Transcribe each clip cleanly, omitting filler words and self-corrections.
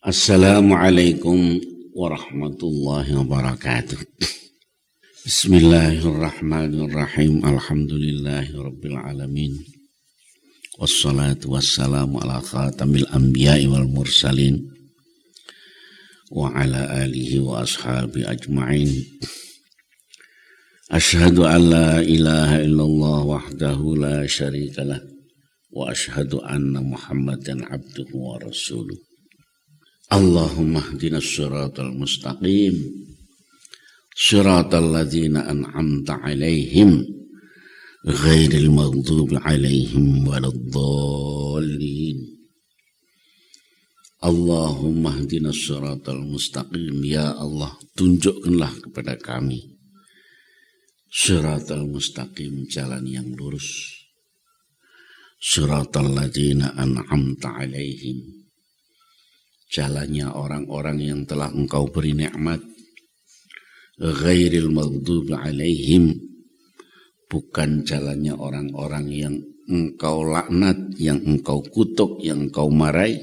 Assalamualaikum warahmatullahi wabarakatuh. Bismillahirrahmanirrahim. Alhamdulillahi rabbil alamin. Wassalatu wassalamu ala khatamil anbiya'i wal mursalin wa ala alihi wa ashabi ajma'in. Ashhadu an la ilaha illallah wahdahu la syarikalah wa ashhadu anna Muhammadan abduhu wa rasuluh. Allahumma hdina siratal mustaqim siratal ladzina an'amta alaihim ghairil maghdubi alaihim waladdallin. Allahumma hdina siratal mustaqim, ya Allah tunjukkanlah kepada kami siratal mustaqim, jalan yang lurus, siratal ladzina an'amta alaihim, jalannya orang-orang yang telah engkau beri nikmat, ghairil maghdubi alaihim, bukan jalannya orang-orang yang engkau laknat, yang engkau kutuk, yang engkau marahi,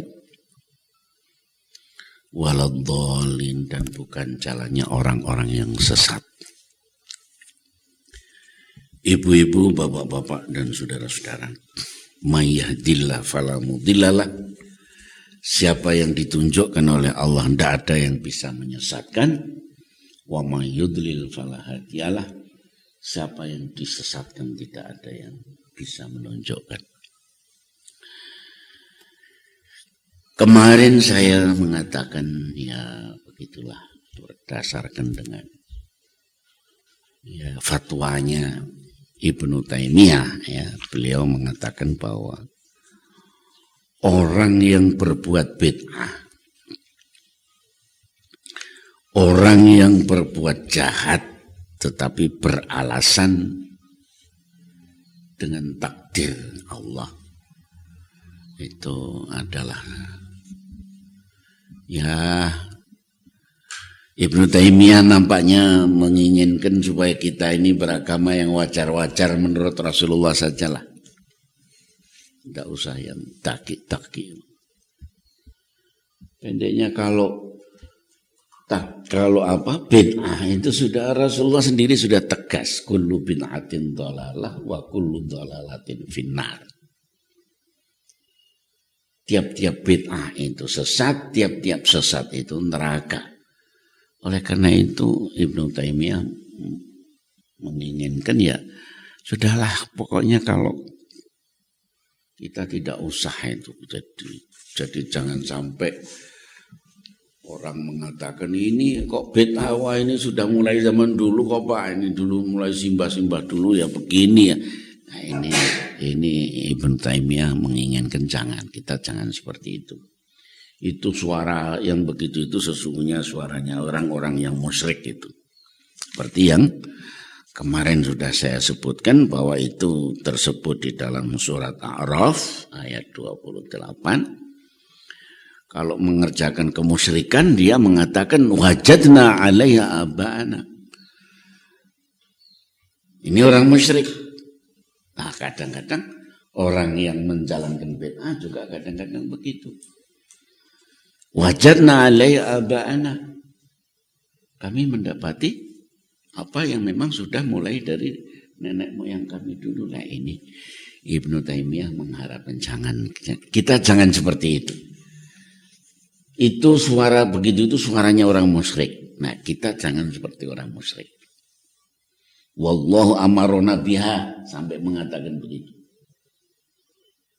waladdallin, dan bukan jalannya orang-orang yang sesat. Ibu-ibu, bapak-bapak, dan saudara-saudara, may yahdillahu fala mudhillalah. Siapa yang ditunjukkan oleh Allah, tidak ada yang bisa menyesatkan. Wa may yudlil fala hadiyalah. Siapa yang disesatkan, tidak ada yang bisa menunjukkan. Kemarin saya mengatakan, ya begitulah, berdasarkan dengan fatwanya Ibnu Taimiyah, ya, beliau mengatakan bahwa orang yang berbuat bid'ah, orang yang berbuat jahat tetapi beralasan dengan takdir Allah, itu adalah, ya, Ibnu Taimiyah nampaknya menginginkan supaya kita ini beragama yang wajar-wajar menurut Rasulullah sajalah. Tidak usah yang takik-takik. Pendeknya kalau bid'ah itu sudah Rasulullah sendiri sudah tegas, kullu bid'atin dhalalah wa kullu dhalalatin finnar. Tiap-tiap bid'ah itu sesat, tiap-tiap sesat itu neraka. Oleh karena itu Ibnu Taimiyah menginginkan, ya sudahlah, pokoknya kalau kita tidak usah itu. Jadi jangan sampai orang mengatakan ini kok bid'ah, wah ini sudah mulai zaman dulu kok Pak, ini dulu mulai simbah-simbah dulu ya begini ya. Nah ini Ibnu Taimiyah menginginkan kita jangan seperti itu. Itu suara yang begitu itu sesungguhnya suaranya orang-orang yang musyrik itu. Seperti yang kemarin sudah saya sebutkan bahwa itu tersebut di dalam surat A'raf ayat 28. Kalau mengerjakan kemusyrikan, dia mengatakan wajadna 'alaiha aba'ana. Ini orang musyrik. Nah, kadang-kadang orang yang menjalankan bid'ah juga kadang-kadang begitu. Wajadna 'alaiha aba'ana. Kami mendapati apa yang memang sudah mulai dari nenek moyang kami dulu. Lah ini Ibnu Taimiyah mengharapkan kita jangan seperti itu. Itu suara begitu itu suaranya orang musyrik. Nah, kita jangan seperti orang musyrik. Wallahu amarona biha, sampai mengatakan begitu.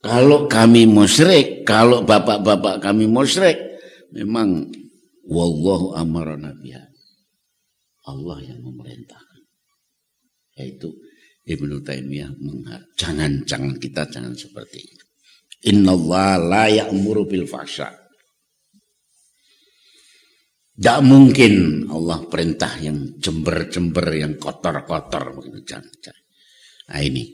Kalau kami musyrik, kalau bapak-bapak kami musyrik, memang wallahu amarona biha. Allah yang memerintahkan. Yaitu Ibnu Taimiyah jangan kita jangan seperti itu. Innallaha la ya'muru bil fahsya. Tidak mungkin Allah perintah yang jember-jember, yang kotor-kotor begitu, jangan. Nah ini.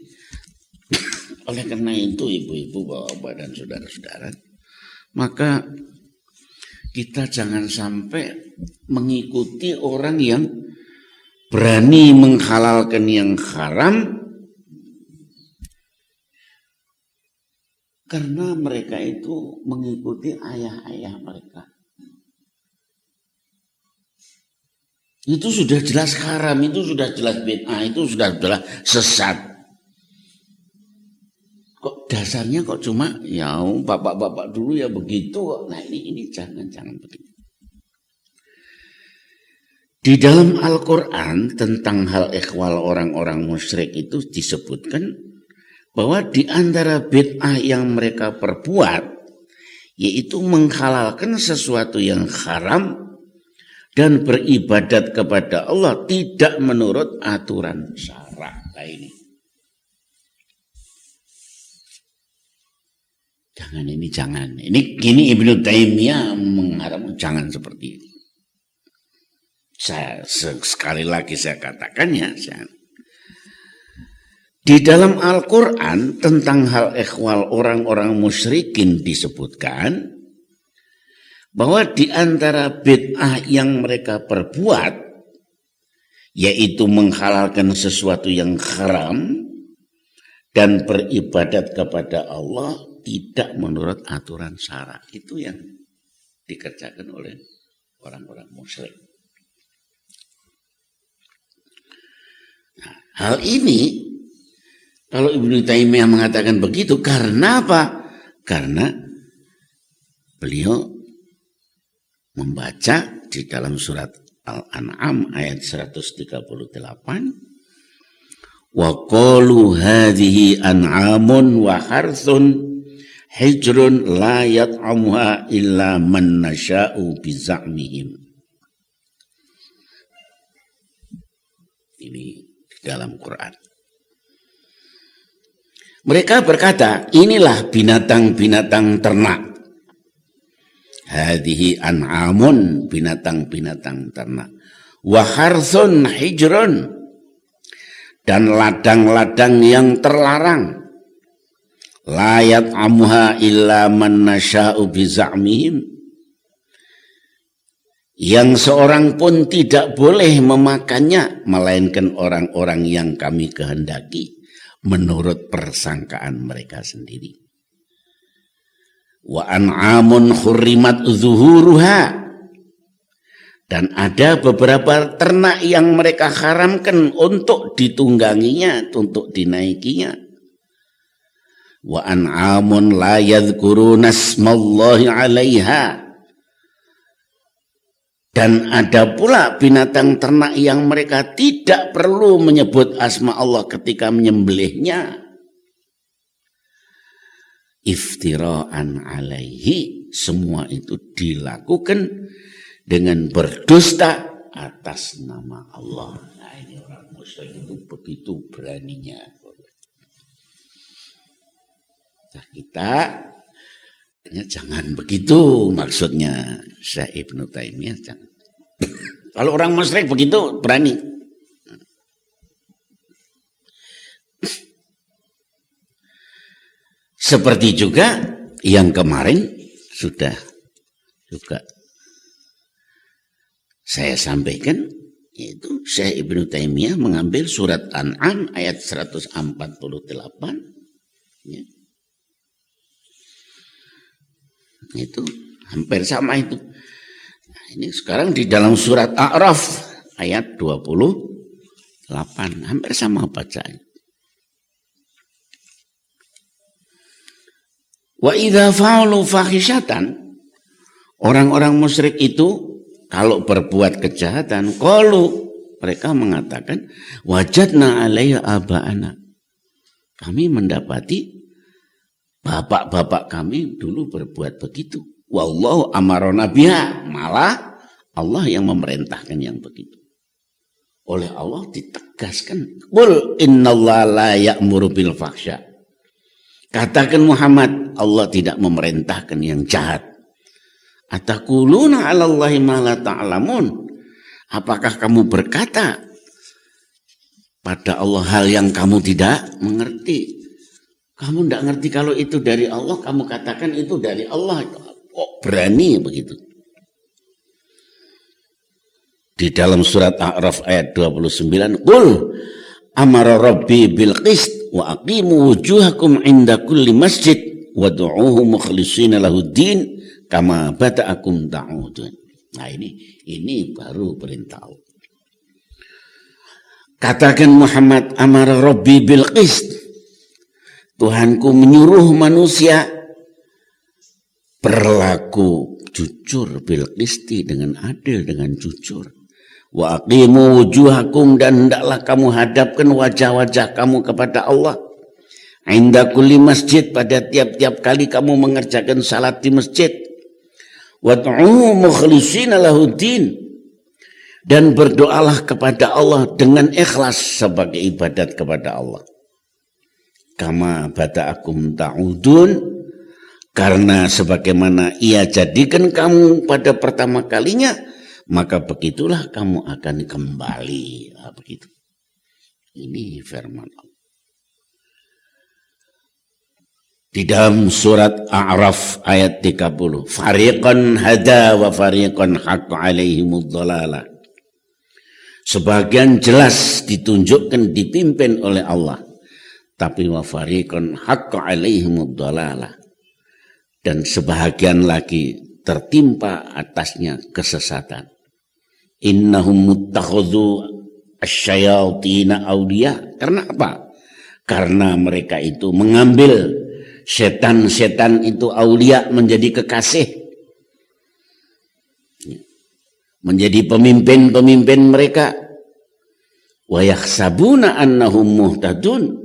Oleh karena itu ibu-ibu, bapak-bapak dan saudara-saudara, maka kita jangan sampai mengikuti orang yang berani menghalalkan yang haram karena mereka itu mengikuti ayah-ayah mereka. Itu sudah jelas haram, itu sudah jelas bid'ah, itu sudah jelas sesat. Kok dasarnya kok cuma ya bapak-bapak dulu ya begitu kok. Nah ini jangan begitu. Di dalam Al-Quran tentang hal ikhwal orang-orang musyrik itu disebutkan bahwa di antara bid'ah yang mereka perbuat yaitu menghalalkan sesuatu yang haram dan beribadat kepada Allah tidak menurut aturan syara. Nah ini. Jangan. Ini gini Ibnu Taimiyah mengharapkan jangan seperti ini. Sekali lagi saya katakan ya. Di dalam Al-Quran tentang hal ikhwal orang-orang musyrikin disebutkan bahwa di antara bid'ah yang mereka perbuat yaitu menghalalkan sesuatu yang haram dan beribadat kepada Allah tidak menurut aturan syara. Itu yang dikerjakan oleh orang-orang musyrik. Nah, hal ini kalau Ibnu Taimiyah mengatakan begitu karena apa? Karena beliau membaca di dalam surat Al-An'am ayat 138 wa qalu hadhihi an'amun wa harthun hijrun la yat'amuha illa man nasha'u biza'mihim. Ini di dalam Quran. Mereka berkata, inilah binatang-binatang ternak. Hadhihi an'amun, binatang-binatang ternak. Wa harthun hijrun, dan ladang-ladang yang terlarang. La yat'amuha illa man nasha'u biza'mihim. Yang seorang pun tidak boleh memakannya, melainkan orang-orang yang kami kehendaki, menurut persangkaan mereka sendiri. Wa an'amun khurrimat zuhuruha, dan ada beberapa ternak yang mereka haramkan untuk ditungganginya, untuk dinaikinya. Wa an'amun la yadhkuruna asmallahi 'alaiha, dan ada pula binatang ternak yang mereka tidak perlu menyebut asma Allah ketika menyembelihnya. Iftira'an alaihi, semua itu dilakukan dengan berdusta atas nama Allah. Nah ini orang musyrik itu begitu beraninya. Nah, kita jangan begitu maksudnya Syekh Ibnu Taimiyah. Kalau orang musyrik begitu berani. Seperti juga yang kemarin sudah juga saya sampaikan, yaitu Syekh Ibnu Taimiyah mengambil surat An'am ayat 148 ya. Itu hampir sama itu. Nah, ini sekarang di dalam surat A'raf ayat 28 hampir sama bacaan. Wa idza fa'alu fahisyatan, orang-orang musyrik itu kalau berbuat kejahatan, qalu, mereka mengatakan wajadna 'alaiha aba'ana. Kami mendapati bapak-bapak kami dulu berbuat begitu. Wallahu amarona biha, malah Allah yang memerintahkan yang begitu. Oleh Allah ditegaskan, qul innallaha la ya'muru bil fahsya. Katakan Muhammad, Allah tidak memerintahkan yang jahat. Ataquluna 'alallahi ma la ta'lamun. Apakah kamu berkata pada Allah hal yang kamu tidak mengerti? Kamu tidak ngerti kalau itu dari Allah, kamu katakan itu dari Allah. Kok berani begitu? Di dalam surat A'raf ayat 29, qul amara rabbi bil qist wa aqimu wujuhakum inda kulli masjid wa du'uhu mukhlishina lahuddin kama bada'akum ta'udun. Nah ini baru perintah Allah. Katakan Muhammad, amara Rabbi bil qist. Tuhanku menyuruh manusia berlaku jujur bil qisti, dengan adil, dengan jujur. Wa aqimu wujuhakum, dan hendaklah kamu hadapkan wajah-wajah kamu kepada Allah. Inda kulli masjid, pada tiap-tiap kali kamu mengerjakan salat di masjid. Wad'uhu mukhlishina lahuddin, dan berdoalah kepada Allah dengan ikhlas sebagai ibadat kepada Allah. Kama bada'akum ta'udun, karena sebagaimana ia jadikan kamu pada pertama kalinya, maka begitulah kamu akan kembali. Nah, begitu. Ini firman Allah. Di dalam surat A'raf ayat 30. Fariqan hada wa fariqan haqqa alaihimud dhalalah. Sebagian jelas ditunjukkan, dipimpin oleh Allah. Tapi wa fariqan haqqa alaihimud dhalalah. Dan sebahagian lagi tertimpa atasnya kesesatan. Innahum muttakhadhu asyayatina awliya. Karena apa? Karena mereka itu mengambil setan-setan itu aulia, menjadi kekasih, menjadi pemimpin-pemimpin mereka. Wa yakhsabuna annahum muhtadun,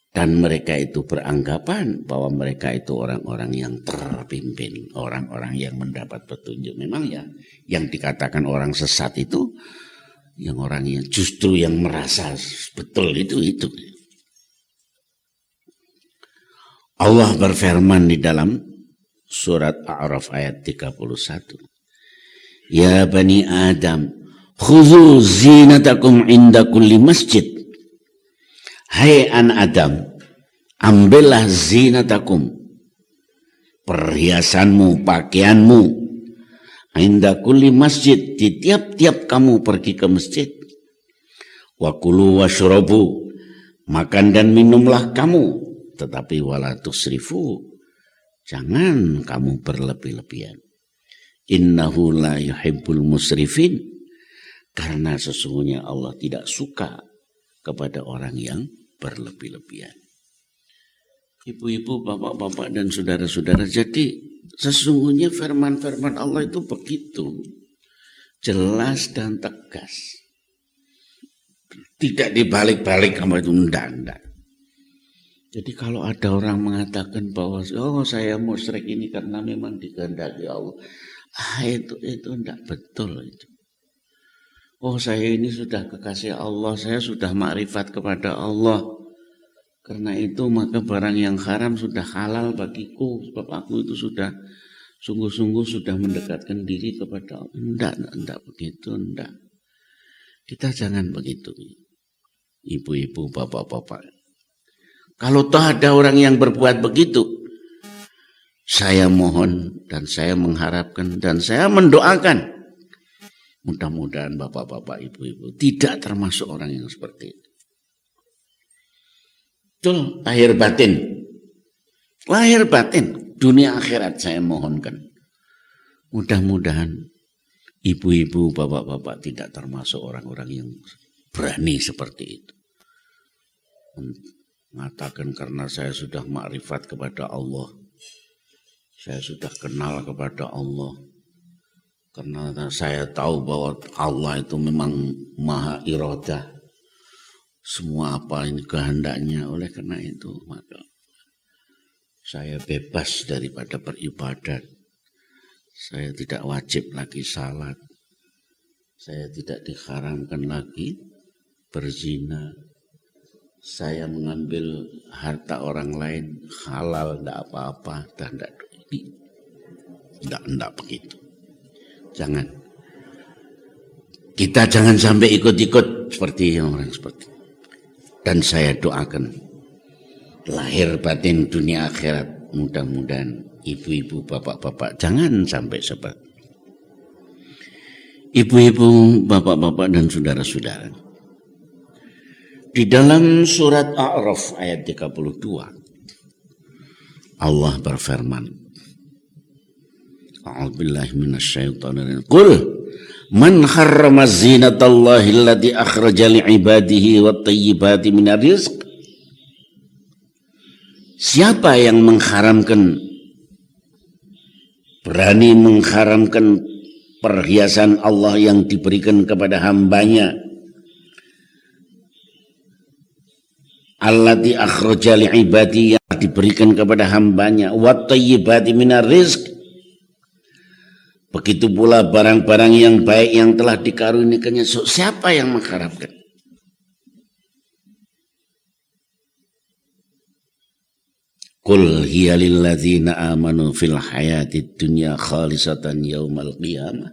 dan mereka itu beranggapan bahwa mereka itu orang-orang yang terpimpin, orang-orang yang mendapat petunjuk. Memang ya, yang dikatakan orang sesat itu yang orang yang justru yang merasa betul itu. Allah berfirman di dalam surat A'raf ayat 31. Ya bani Adam, khudhu zinatakum inda kulli masjid. Hai anak Adam, ambillah zinatakum, perhiasanmu, pakaianmu, inda kulli masjid, di tiap-tiap kamu pergi ke masjid. Wa kulu washrabu, makan dan minumlah kamu, tetapi wala tusrifu, jangan kamu berlebih-lebihan. Innahu la yuhibbul musrifin, karena sesungguhnya Allah tidak suka kepada orang yang berlebih-lebihan. Ibu-ibu, bapak-bapak dan saudara-saudara, jadi sesungguhnya firman-firman Allah itu begitu jelas dan tegas. Tidak dibalik-balik sama itu, enggak. Jadi kalau ada orang mengatakan bahwa saya musyrik ini karena memang dikehendaki Allah, itu enggak betul itu. Saya ini sudah kekasih Allah, saya sudah makrifat kepada Allah. Karena itu maka barang yang haram sudah halal bagiku, sebab aku itu sudah sungguh-sungguh sudah mendekatkan diri kepada Allah. Enggak begitu, enggak. Kita jangan begitu. Ibu-ibu, bapak-bapak. Kalau toh ada orang yang berbuat begitu, saya mohon dan saya mengharapkan dan saya mendoakan, mudah-mudahan bapak-bapak, ibu-ibu tidak termasuk orang yang seperti itu. Betul, lahir batin, dunia akhirat saya mohonkan. Mudah-mudahan ibu-ibu, bapak-bapak tidak termasuk orang-orang yang berani seperti itu. Mengatakan karena saya sudah makrifat kepada Allah, saya sudah kenal kepada Allah, karena saya tahu bahwa Allah itu memang maha iradah, semua apa ini kehendaknya, oleh karena itu maka saya bebas daripada beribadat, saya tidak wajib lagi salat, saya tidak diharamkan lagi berzina, saya mengambil harta orang lain halal, tidak apa-apa, dan tidak begitu. Jangan. Kita jangan sampai ikut-ikut seperti orang seperti itu. Dan saya doakan lahir batin dunia akhirat, mudah-mudahan ibu-ibu, bapak-bapak jangan sampai seperti ibu-ibu, bapak-bapak dan saudara-saudara. Di dalam surat A'raf ayat 32 Allah berfirman, A'udzubillahi minasyaitonir rajim. Qul Man harrama zinatallahi allati akhraja li'ibadihi wat thayyibati minar rizq. Siapa yang mengharamkan, berani mengharamkan perhiasan Allah yang diberikan kepada hambanya, allati akhraja li'ibadi, yang diberikan kepada hambanya, wat thayyibati minar rizq, begitu pula barang-barang yang baik yang telah dikarunikannya. Siapa yang mengharapkan? Qul hiya lilladzina amanu fil hayatid dunya khalisatan yaumal qiyamah.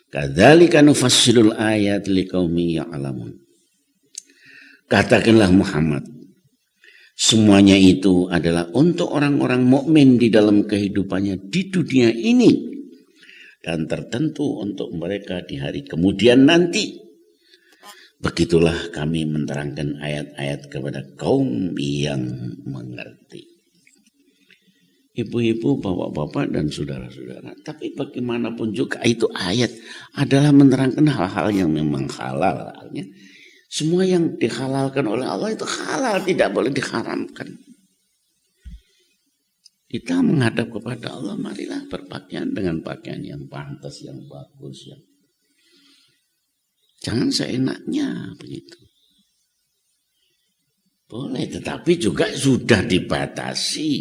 Kadzalika nufassilul ayat liqaumin ya'lamun. Katakanlah Muhammad, semuanya itu adalah untuk orang-orang mukmin di dalam kehidupannya di dunia ini, dan tertentu untuk mereka di hari kemudian nanti. Begitulah kami menerangkan ayat-ayat kepada kaum yang mengerti. Ibu-ibu, bapak-bapak, dan saudara-saudara, tapi bagaimanapun juga itu ayat adalah menerangkan hal-hal yang memang halal. Semua yang dihalalkan oleh Allah itu halal, tidak boleh diharamkan. Kita menghadap kepada Allah, marilah berpakaian dengan pakaian yang pantas, yang bagus, yang jangan seenaknya begitu. Boleh, tetapi juga sudah dibatasi.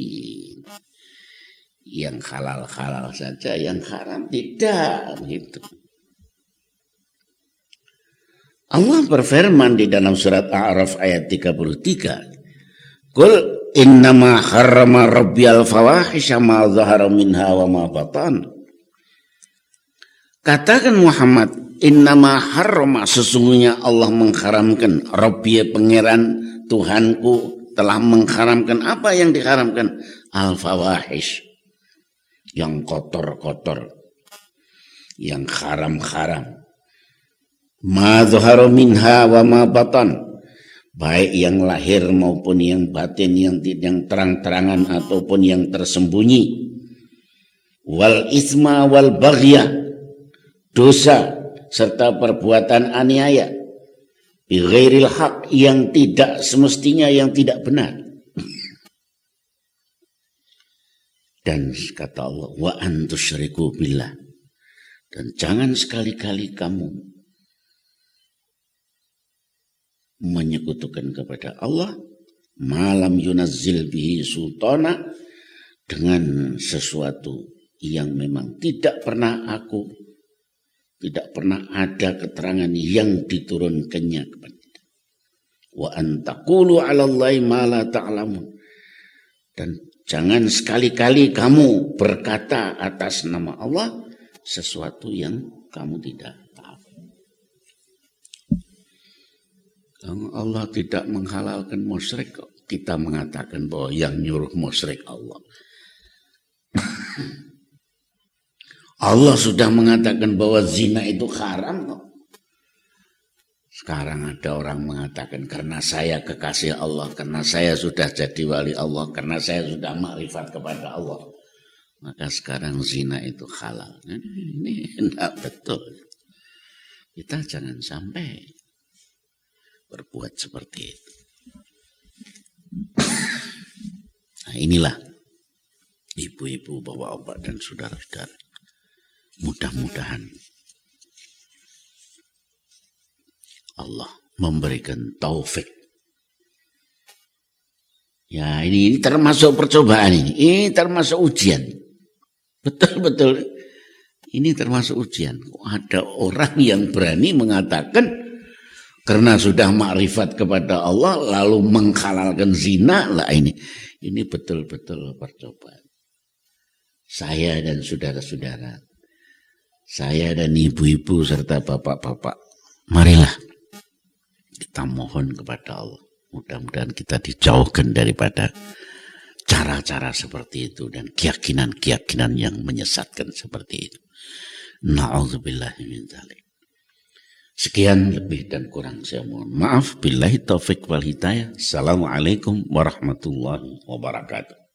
Yang halal-halal saja, yang haram tidak begitu. Allah berfirman di dalam surat A'raf ayat 33. Qul innama harrama rabbiyal fawahisha ma dhahara minha wa ma batan. Katakan Muhammad, innama harrama, sesungguhnya Allah mengharamkan, Rabbi pangeran Tuhanku telah mengharamkan. Apa yang diharamkan? Al fawahish, yang kotor-kotor, yang haram-haram. Ma dhahara minha wa ma batan, baik yang lahir maupun yang batin, yang terang-terangan ataupun yang tersembunyi. Wal isma wal baghya, dosa serta perbuatan aniaya. Bi ghairil haq, yang tidak semestinya, yang tidak benar. Dan kata Allah, wa antusyriku billah, dan jangan sekali-kali kamu menyekutukan kepada Allah malam yunazzil bihi sultana, dengan sesuatu yang memang tidak pernah ada keterangan yang diturunkannya kepada kita. Wa antaqulu 'alallahi ma la ta'lamun, dan jangan sekali-kali kamu berkata atas nama Allah sesuatu yang kamu tidak tahu. Kalau Allah tidak menghalalkan musyrik, kita mengatakan bahwa yang nyuruh musyrik Allah. Allah sudah mengatakan bahwa zina itu haram. Sekarang ada orang mengatakan karena saya kekasih Allah, karena saya sudah jadi wali Allah, karena saya sudah makrifat kepada Allah, maka sekarang zina itu halal. Ini tidak betul. Kita jangan sampai berbuat seperti itu. Nah, inilah ibu-ibu, bapak-bapak, dan saudara-saudara. Mudah-mudahan Allah memberikan taufik. Ya, ini termasuk percobaan ini. Ini termasuk ujian. Betul-betul. Ini termasuk ujian. Ada orang yang berani mengatakan karena sudah makrifat kepada Allah lalu menghalalkan zina. Lah ini betul-betul percobaan. Saya dan saudara-saudara, saya dan ibu-ibu serta bapak-bapak, marilah kita mohon kepada Allah. Mudah-mudahan kita dijauhkan daripada cara-cara seperti itu dan keyakinan-keyakinan yang menyesatkan seperti itu. Na'udzubillahi min dzalik. Sekian, lebih dan kurang saya mohon maaf. Billahi taufik wal hidayah. Assalamualaikum warahmatullahi wabarakatuh.